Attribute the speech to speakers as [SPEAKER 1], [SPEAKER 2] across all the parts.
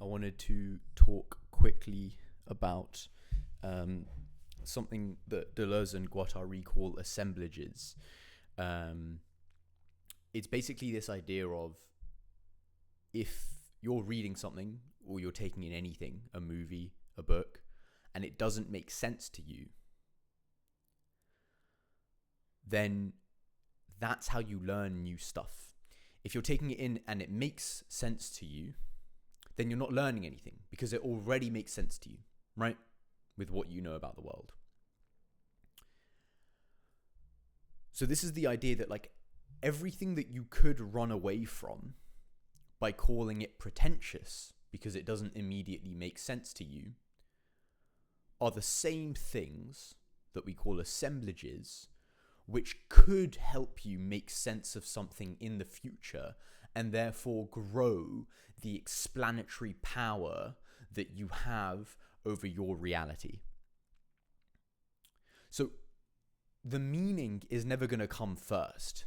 [SPEAKER 1] I wanted to talk quickly about something that Deleuze and Guattari call assemblages. It's basically this idea of, if you're reading something or you're taking in anything, a movie, a book, and it doesn't make sense to you, then that's how you learn new stuff. If you're taking it in and it makes sense to you, then you're not learning anything because it already makes sense to you, right? With what you know about the world. So this is the idea that everything that you could run away from by calling it pretentious because it doesn't immediately make sense to you are the same things that we call assemblages, which could help you make sense of something in the future and therefore grow the explanatory power that you have over your reality. So the meaning is never going to come first.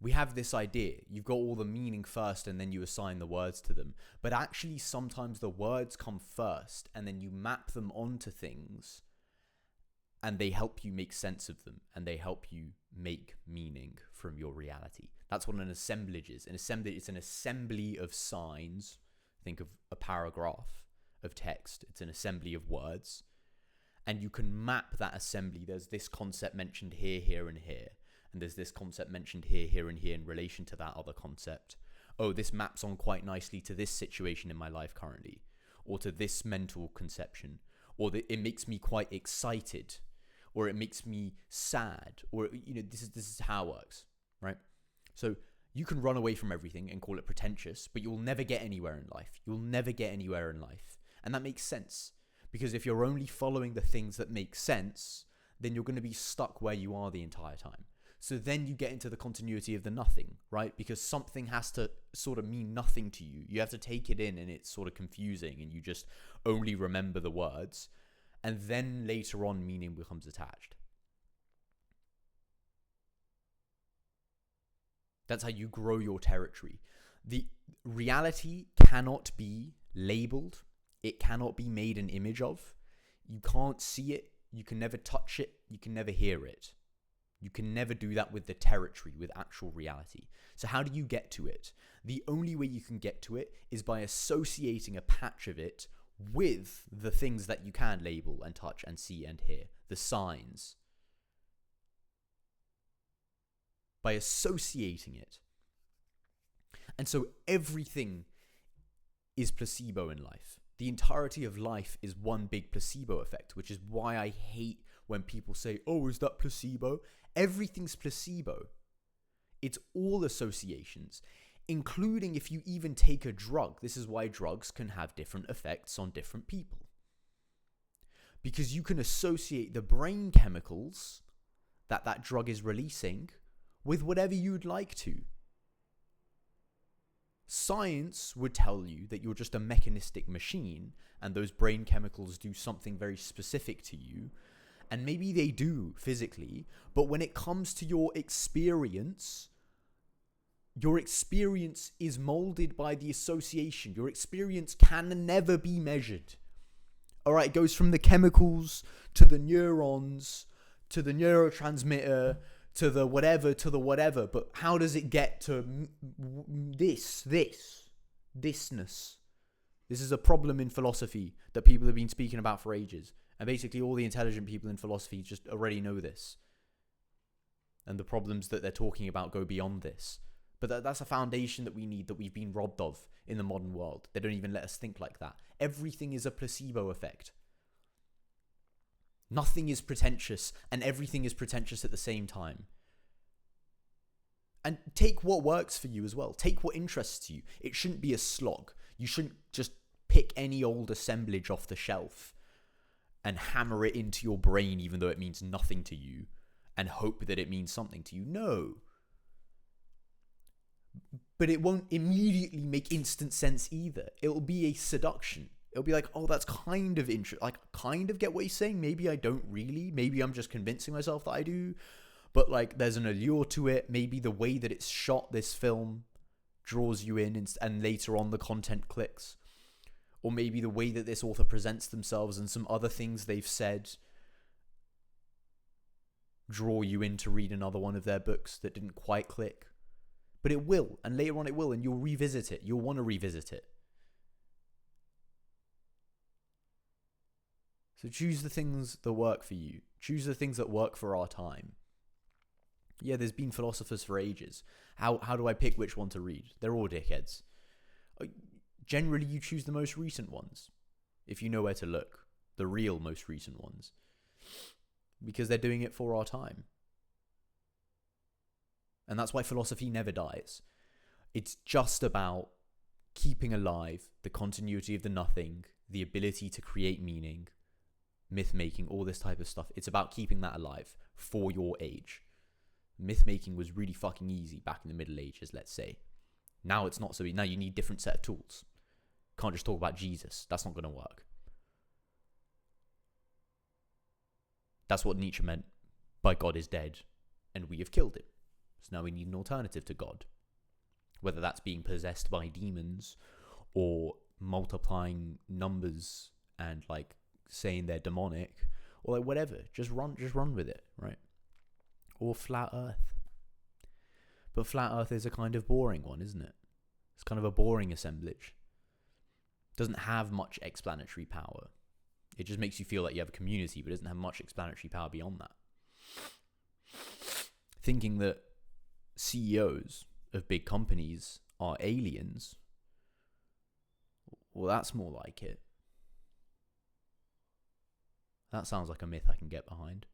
[SPEAKER 1] We have this idea, you've got all the meaning first and then you assign the words to them. But actually sometimes the words come first and then you map them onto things and they help you make sense of them and they help you make meaning from your reality. That's what an assemblage is. It's an assembly of signs. Think of a paragraph of text. It's an assembly of words. And you can map that assembly. There's this concept mentioned here, here, and here. And there's this concept mentioned here, here, and here in relation to that other concept. Oh, this maps on quite nicely to this situation in my life currently, or to this mental conception, or it makes me quite excited, or it makes me sad, or this is how it works, right? So you can run away from everything and call it pretentious, but you'll never get anywhere in life. You'll never get anywhere in life, and that makes sense because if you're only following the things that make sense, then you're going to be stuck where you are the entire time. So then you get into the continuity of the nothing, right? Because something has to sort of mean nothing to you. You have to take it in and it's sort of confusing and you just only remember the words. And then later on, meaning becomes attached. That's how you grow your territory. The reality cannot be labeled. It cannot be made an image of. You can't see it. You can never touch it. You can never hear it. You can never do that with the territory, with actual reality. So how do you get to it? The only way you can get to it is by associating a patch of it with the things that you can label and touch and see and hear, the signs. By associating it. And so everything is placebo in life. The entirety of life is one big placebo effect, which is why I hate when people say, oh, is that placebo? Everything's placebo. It's all associations, including if you even take a drug. This is why drugs can have different effects on different people. Because you can associate the brain chemicals that drug is releasing with whatever you'd like to. Science would tell you that you're just a mechanistic machine and those brain chemicals do something very specific to you. And maybe they do physically, but when it comes to your experience is molded by the association. Your experience can never be measured. All right, it goes from the chemicals to the neurons to the neurotransmitter to the whatever. But how does it get to thisness? This is a problem in philosophy that people have been speaking about for ages. And basically all the intelligent people in philosophy just already know this. And the problems that they're talking about go beyond this. But that's a foundation that we need, that we've been robbed of in the modern world. They don't even let us think like that. Everything is a placebo effect. Nothing is pretentious and everything is pretentious at the same time. And take what works for you as well. Take what interests you. It shouldn't be a slog. You shouldn't just pick any old assemblage off the shelf and hammer it into your brain even though it means nothing to you and hope that it means something to you. No. But it won't immediately make instant sense either. It'll be a seduction. It'll be like, oh, that's kind of interesting. Like, kind of get what he's saying. Maybe I don't really. Maybe I'm just convincing myself that I do. But like, there's an allure to it. Maybe the way that it's shot, this film, draws you in and later on the content clicks. Or maybe the way that this author presents themselves and some other things they've said draw you in to read another one of their books that didn't quite click. But it will, and later on it will, and you'll revisit it. You'll want to revisit it. So choose the things that work for you. Choose the things that work for our time. Yeah, there's been philosophers for ages. How do I pick which one to read? They're all dickheads. Generally, you choose the most recent ones, if you know where to look. The real most recent ones. Because they're doing it for our time. And that's why philosophy never dies. It's just about keeping alive the continuity of the nothing, the ability to create meaning, myth making, all this type of stuff. It's about keeping that alive for your age. Myth making was really fucking easy back in the Middle Ages, let's say. Now it's not so easy. Now you need different set of tools. Can't just talk about Jesus. That's not going to work. That's what Nietzsche meant by God is dead and we have killed him. So now we need an alternative to God. Whether that's being possessed by demons or multiplying numbers and like saying they're demonic or like whatever. Just run with it, right? Or flat earth. But flat earth is a kind of boring one, isn't it? It's kind of a boring assemblage. Doesn't have much explanatory power. It just makes you feel like you have a community, but doesn't have much explanatory power beyond that. Thinking that CEOs of big companies are aliens, well, that's more like it. That sounds like a myth I can get behind.